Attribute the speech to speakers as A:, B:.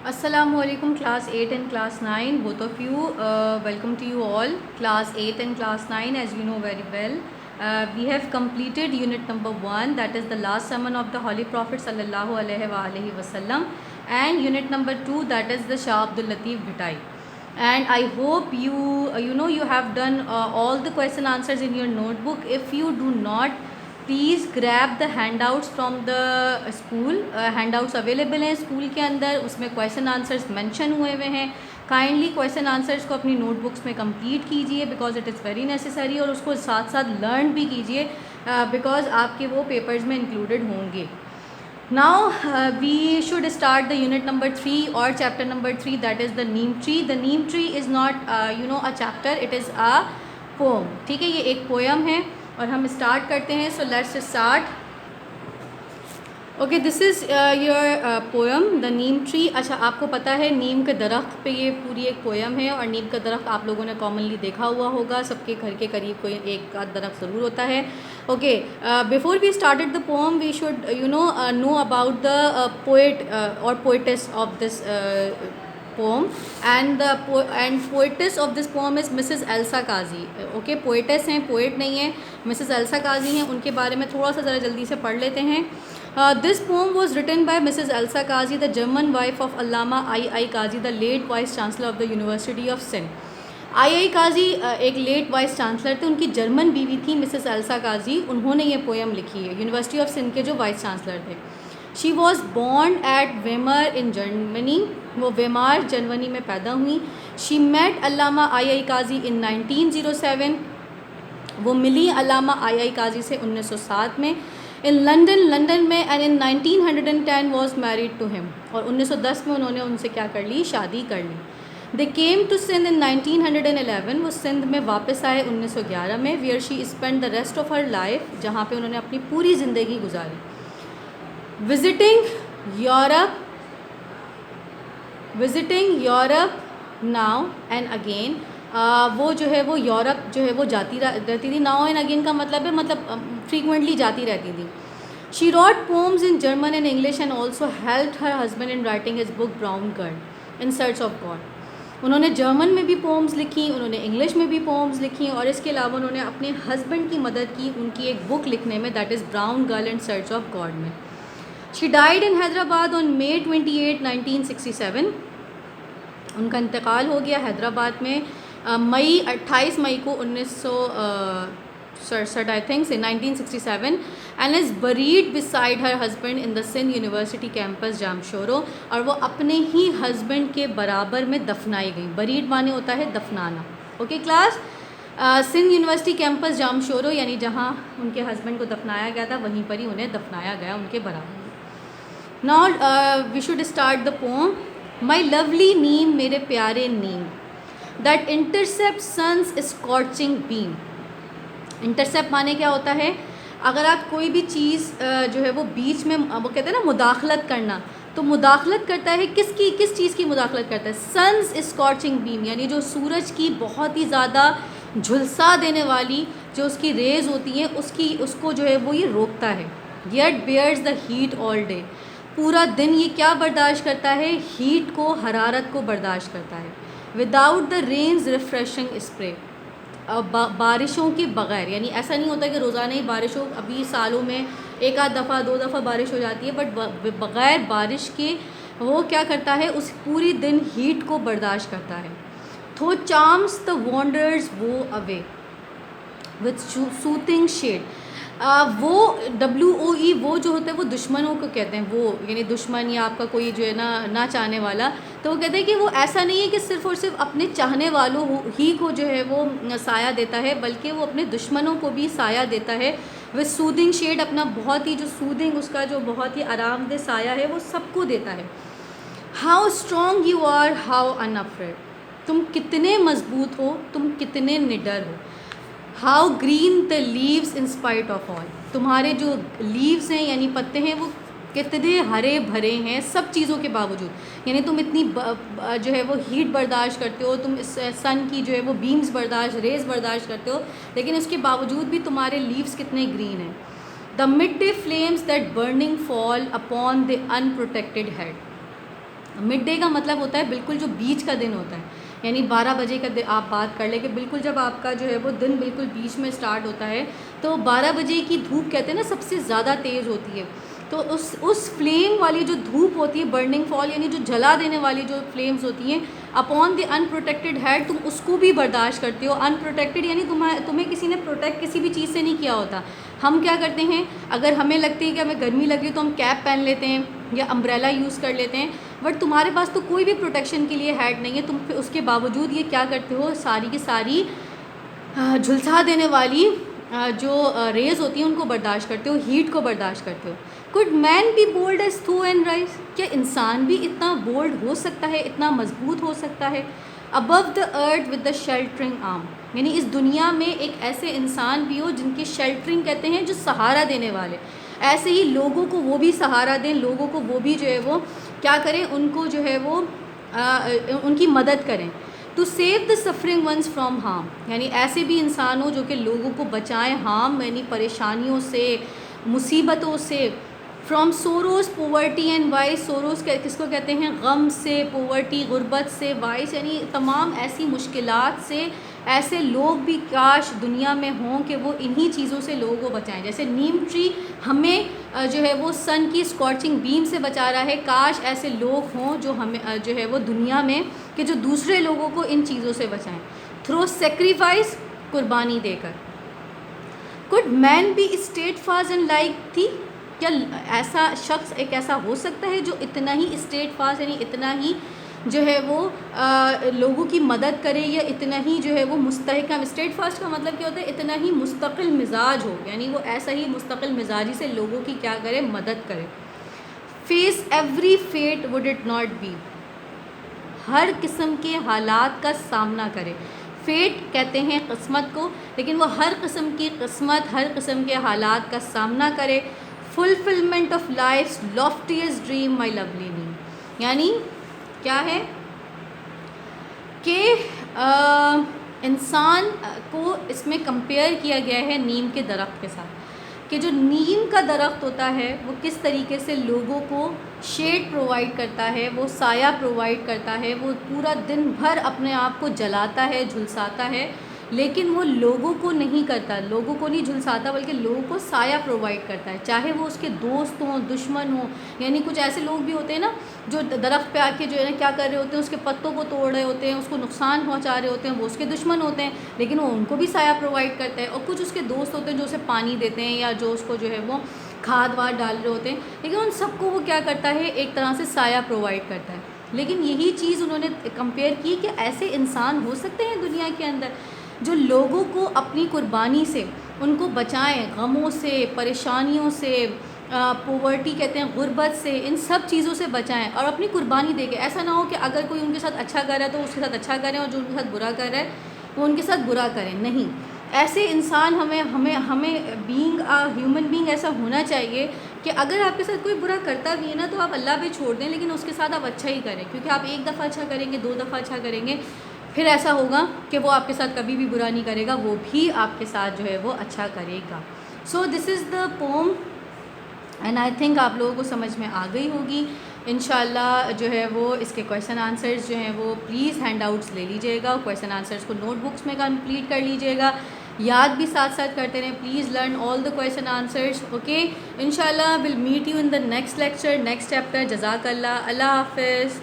A: Assalamu alaikum, class 8 and class 9, both of you. Welcome to you all. Class 8 and class 9, as you know very well, we have completed unit number 1, that is the last sermon of the Holy Prophet sallallahu alaihi wasallam, and unit number 2, that is the Shah Abdul Latif Bhitai. And I hope you have done all the question answers in your notebook. If you do not, please grab the handouts from the school. Handouts available ہیں school کے اندر, اس میں question answers mention ہوئے ہوئے ہیں. Kindly question answers کو اپنی note books میں کمپلیٹ کیجیے because it is very necessary, اور اس کو ساتھ ساتھ لرن بھی کیجیے بیکاز آپ کے وہ پیپرز میں انکلوڈیڈ ہوں گے. Now we should start the unit number 3 or chapter number 3, that is the neem tree. The neem tree is not a chapter, it is a poem. ٹھیک ہے, یہ ایک پویم ہے اور ہم اسٹارٹ کرتے ہیں. So let's start. Okay, this is your poem the name tree. اچھا, آپ کو پتہ ہے نیم کے درخت پہ یہ پوری ایک پویم ہے, اور نیم کا درخت آپ لوگوں نے کامنلی دیکھا ہوا ہوگا, سب کے گھر کے قریب کوئی ایک آدھ درخت ضرور ہوتا ہے. Okay, before we started the poem we should know about the poet اور poetess of this poem, and poetess of this poem is Mrs. Elsa Qazi. Okay, poetess ہیں, poet نہیں ہیں, Mrs. Elsa Qazi ہیں. ان کے بارے میں تھوڑا سا ذرا جلدی سے پڑھ لیتے ہیں. This poem was written by Mrs. Elsa Qazi, the German wife of Allama I. Qazi, the late Vice Chancellor of the University of Sindh. I. Qazi ایک لیٹ وائس چانسلر تھے, ان کی جرمن بیوی تھی مسز ایلسا قاضی, انہوں نے یہ poem لکھی ہے, یونیورسٹی آف سندھ کے جو وائس چانسلر تھے. She was born at Weimar in Germany, وہ ویمار جرمنی میں پیدا ہوئیں. She met Allama I. قاضی ان 1907, وہ ملی علامہ I. قاضی سے 1907 میں. ان لنڈن میں, and in 1910 was married to him, اور 1910 میں انہوں نے ان سے کیا کر لی, شادی کر لی. دے کیم ٹو سندھ ان 1911, وہ سندھ میں واپس آئے 1911 میں. Where she spend the rest of her life, جہاں پہ انہوں نے اپنی پوری زندگی گزاری. Visiting Europe now and again, وہ جو ہے وہ یورپ جو ہے وہ جاتی رہتی تھی. ناؤ اینڈ اگین کا مطلب ہے فریکوینٹلی جاتی رہتی تھی. She wrote poems in German and English and also helped her husband in writing his book Brown Girl in Search of God. انہوں نے جرمن میں بھی پومز لکھی, انہوں نے انگلش میں بھی پومز لکھی, اور اس کے علاوہ انہوں نے اپنے ہسبینڈ کی مدد کی ان کی ایک بک لکھنے میں, that is Brown Girl in Search of God میں. She died in Hyderabad on May 28, 1967. ان کا انتقال ہو گیا حیدرآباد میں 28 مئی کو 1967 آئی think say 1967, and is buried beside her husband in the Sindh university campus Jamshoro, اور وہ اپنے ہی ہسبینڈ کے برابر میں دفنائی گئی. بریڈ معنی ہوتا ہے دفنانا. Okay class, Sindh university campus Jamshoro یعنی جہاں ان کے ہسبینڈ کو دفنایا گیا تھا وہیں پر ہی انہیں دفنایا گیا ان کے برابر. Now we should start the poem. My lovely neem, میرے پیارے نیم, that intercepts sun's scorching beam. Intercept معنی کیا ہوتا ہے, اگر آپ کوئی بھی چیز جو ہے وہ بیچ میں, وہ کہتے ہیں نا مداخلت کرنا, تو مداخلت کرتا ہے کس چیز کی مداخلت کرتا ہے, سنز اسکارچنگ بیم, یعنی جو سورج کی بہت ہی زیادہ جھلسا دینے والی جو اس کی ریز ہوتی ہیں اس کو جو ہے وہ یہ روکتا ہے. Yet bears the heat all day, پورا دن یہ کیا برداشت کرتا ہے, ہیٹ کو, حرارت کو برداشت کرتا ہے. Without the rains refreshing spray, بارشوں کے بغیر, یعنی ایسا نہیں ہوتا کہ روزانہ ہی بارش ہو, ابھی سالوں میں ایک آدھ دفعہ 2 دفعہ بارش ہو جاتی ہے, بٹ بغیر بارش کے وہ کیا کرتا ہے, اس پوری دن ہیٹ کو برداشت کرتا ہے. تھو چارمس دا وانڈرز وہ اوے وتھ سوتنگ شیڈ, وہ WOE وہ جو ہوتا ہے وہ دشمنوں کو کہتے ہیں, وہ یعنی دشمن یا آپ کا کوئی جو ہے نہ چاہنے والا, تو وہ کہتے ہیں کہ وہ ایسا نہیں ہے کہ صرف اور صرف اپنے چاہنے والوں ہی کو جو ہے وہ سایہ دیتا ہے, بلکہ وہ اپنے دشمنوں کو بھی سایہ دیتا ہے. وتھ سودنگ شیڈ, اپنا بہت ہی جو سودنگ, اس کا جو بہت ہی آرام دہ سایہ ہے وہ سب کو دیتا ہے. How strong you are, how unafraid, تم کتنے مضبوط ہو, تم کتنے نڈر ہو. How green the leaves in spite of all, تمہارے جو لیوز ہیں یعنی پتے ہیں وہ کتنے ہرے بھرے ہیں سب چیزوں کے باوجود, یعنی تم اتنی جو ہے وہ ہیٹ برداشت کرتے ہو, تم اس سن کی جو ہے وہ بیمز ریز برداشت کرتے ہو, لیکن اس کے باوجود بھی تمہارے لیوز کتنے گرین ہیں. The midday flames that burning fall upon the unprotected head, midday کا مطلب ہوتا ہے بالکل جو بیچ کا دن ہوتا ہے، یعنی 12 بجے کا آپ بات کر لیں کہ بالکل جب آپ کا جو ہے وہ دن بالکل بیچ میں سٹارٹ ہوتا ہے، تو 12 بجے کی دھوپ کہتے ہیں نا سب سے زیادہ تیز ہوتی ہے، تو اس فلیم والی جو دھوپ ہوتی ہے، برننگ فال یعنی جو جلا دینے والی جو فلیمز ہوتی ہیں upon the unprotected head, تم اس کو بھی برداشت کرتے ہو. ان پروٹیکٹڈ یعنی تمہیں کسی نے پروٹیکٹ کسی بھی چیز سے نہیں کیا ہوتا. ہم کیا کرتے ہیں، اگر ہمیں لگتی ہے کہ ہمیں گرمی لگ رہی ہے تو ہم کیپ پہن لیتے ہیں یا امبریلا یوز کر لیتے ہیں، بٹ تمہارے پاس تو کوئی بھی پروٹیکشن کے لیے ہیڈ نہیں ہے، تم اس کے باوجود یہ کیا کرتے ہو، ساری کی ساری جھلسا دینے والی جو ریز ہوتی ہیں ان کو برداشت کرتے ہو، ہیٹ کو برداشت کرتے ہو. Could man be bold as thou and rise, کیا انسان بھی اتنا بولڈ ہو سکتا ہے، اتنا مضبوط ہو سکتا ہے. ابو دا ارتھ ود دا شیلٹرنگ آرم، یعنی اس دنیا میں ایک ایسے انسان بھی ہو جن کی شیلٹرنگ کہتے ہیں جو سہارا دینے والے، ایسے ہی لوگوں کو وہ بھی سہارا دیں، لوگوں کو وہ بھی جو ہے وہ کیا کریں، ان کو جو ہے وہ ان کی مدد کریں. To save the suffering ones from harm, یعنی ایسے بھی انسان ہو جو کہ لوگوں کو بچائیں ہارم یعنی پریشانیوں سے، مصیبتوں سے. فرام سوروز پوورٹی اینڈ وائس، سوروز کس کو کہتے ہیں، غم سے، پوورٹی غربت سے، وائس یعنی تمام ایسی مشکلات سے. ایسے لوگ بھی کاش دنیا میں ہوں کہ وہ انہی چیزوں سے لوگوں کو بچائیں. جیسے نیم ٹری ہمیں جو ہے وہ سن کی اسکارچنگ بیم سے بچا رہا ہے، کاش ایسے لوگ ہوں جو ہمیں جو ہے وہ دنیا میں کہ جو دوسرے لوگوں کو ان چیزوں سے بچائیں. تھرو سیکریفائس، قربانی دے کر. Could man be steadfast and like thee, کیا ایسا شخص ایک ایسا ہو سکتا ہے جو اتنا ہی اسٹیٹ فاسٹ یعنی اتنا ہی جو ہے وہ لوگوں کی مدد کرے، یا اتنا ہی جو ہے وہ مستحکم. اسٹیٹ فاسٹ کا مطلب کیا ہوتا ہے، اتنا ہی مستقل مزاج ہو، یعنی وہ ایسا ہی مستقل مزاجی سے لوگوں کی کیا کرے، مدد کرے. Face every fate with it not be, ہر قسم کے حالات کا سامنا کرے. فیٹ کہتے ہیں قسمت کو، لیکن وہ ہر قسم کی قسمت، ہر قسم کے حالات کا سامنا کرے. Fulfilment of life's loftiest dream my lovely name, یعنی کیا ہے کہ انسان کو اس میں کمپیئر کیا گیا ہے نیم کے درخت کے ساتھ، کہ جو نیم کا درخت ہوتا ہے وہ کس طریقے سے لوگوں کو شیڈ پرووائڈ کرتا ہے، وہ سایہ پرووائڈ کرتا ہے، وہ پورا دن بھر اپنے آپ کو جلاتا ہے، جھلساتا ہے، لیکن وہ لوگوں کو نہیں کرتا، لوگوں کو نہیں جھلساتا بلکہ لوگوں کو سایہ پرووائڈ کرتا ہے، چاہے وہ اس کے دوست ہوں، دشمن ہوں. یعنی کچھ ایسے لوگ بھی ہوتے ہیں نا جو درخت پہ آ کے جو ہے نا کیا کر رہے ہوتے ہیں، اس کے پتوں کو توڑ رہے ہوتے ہیں، اس کو نقصان پہنچا رہے ہوتے ہیں، وہ اس کے دشمن ہوتے ہیں، لیکن وہ ان کو بھی سایہ پرووائڈ کرتا ہے. اور کچھ اس کے دوست ہوتے ہیں جو اسے پانی دیتے ہیں یا جو اس کو جو ہے وہ کھاد واد ڈال رہے ہوتے ہیں، لیکن ان سب کو وہ کیا کرتا ہے، ایک طرح سے سایہ پرووائڈ کرتا ہے. لیکن یہی چیز انہوں نے کمپیئر کی کہ ایسے انسان ہو سکتے ہیں دنیا کے اندر جو لوگوں کو اپنی قربانی سے ان کو بچائیں، غموں سے، پریشانیوں سے، پوورٹی کہتے ہیں غربت سے، ان سب چیزوں سے بچائیں اور اپنی قربانی دے کے. ایسا نہ ہو کہ اگر کوئی ان کے ساتھ اچھا کر رہا ہے تو اس کے ساتھ اچھا کریں، اور جو ان کے ساتھ برا کر رہا ہے وہ ان کے ساتھ برا کریں. نہیں، ایسے انسان ہمیں بینگ ہیومن بینگ ایسا ہونا چاہیے کہ اگر آپ کے ساتھ کوئی برا کرتا بھی ہے نا تو آپ اللہ پہ چھوڑ دیں، لیکن اس کے ساتھ آپ اچھا ہی کریں، کیونکہ آپ ایک دفعہ اچھا کریں گے، 2 دفعہ اچھا کریں گے، پھر ایسا ہوگا کہ وہ آپ کے ساتھ کبھی بھی برا نہیں کرے گا، وہ بھی آپ کے ساتھ جو ہے وہ اچھا کرے گا. سو دس از دا پوم اینڈ آئی تھنک آپ لوگوں کو سمجھ میں آ گئی ہوگی. انشاءاللہ جو ہے وہ اس کے کویشچن آنسرز جو ہیں وہ پلیز ہینڈ آؤٹس لے لیجیے گا، کویشچن آنسرز کو نوٹ بکس میں کمپلیٹ کر لیجیے گا، یاد بھی ساتھ ساتھ کرتے رہیں. Please learn all the question answers. Okay, انشاءاللہ will meet you in the next lecture, next chapter. جزاک اللہ، اللہ حافظ.